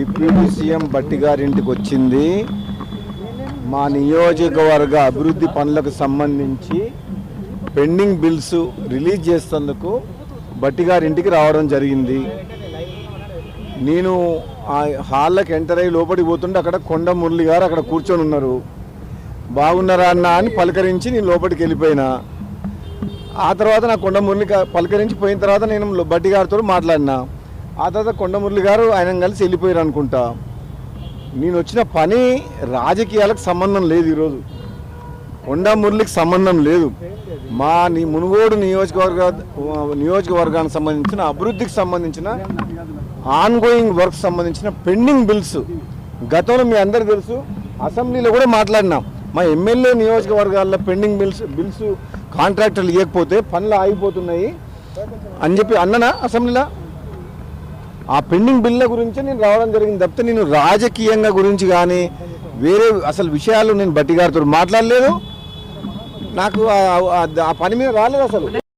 Deputy CM Bhatti గారింటికి వచ్చింది మా నియోజకవర్గ అభివృద్ధి పనులకు సంబంధించి పెండింగ్ బిల్స్ రిలీజ్ చేసేందుకు భట్టి గారింటికి రావడం జరిగింది. నేను ఆ హాల్లోకి ఎంటర్ అయ్యి లోపలికి పోతుంటే అక్కడ కొండ మురళి గారు అక్కడ కూర్చొని ఉన్నారు. బాగున్నారా అన్న అని పలకరించి నేను లోపలికి వెళ్ళిపోయినా. ఆ తర్వాత నా కొండ మురళి పలకరించి పోయిన తర్వాత నేను భట్టి గారితో మాట్లాడినా. ఆ తర్వాత కొండ మురళి గారు ఆయన కలిసి వెళ్ళిపోయారు అనుకుంటా. నేను వచ్చిన పని రాజకీయాలకు సంబంధం లేదు. ఈరోజు కొండ మురళికి సంబంధం లేదు. మా మునుగోడు నియోజకవర్గానికి సంబంధించిన అభివృద్ధికి సంబంధించిన ఆన్గోయింగ్ వర్క్ సంబంధించిన పెండింగ్ బిల్స్ గతంలో మీ అందరికీ తెలుసు, అసెంబ్లీలో కూడా మాట్లాడినాం. మా ఎమ్మెల్యే నియోజకవర్గాల్లో పెండింగ్ బిల్స్ కాంట్రాక్టర్లు ఇవ్వకపోతే పనులు ఆగిపోతున్నాయి అని చెప్పి అన్ననా అసెంబ్లీలో. ఆ పెండింగ్ బిల్ల గురించి నేను రావడం జరిగింది తప్పితే నేను రాజకీయంగా గురించి కానీ వేరే అసలు విషయాలు నేను భట్టి గారితో మాట్లాడలేదు. నాకు ఆ పని మీద రాలేదు అసలు.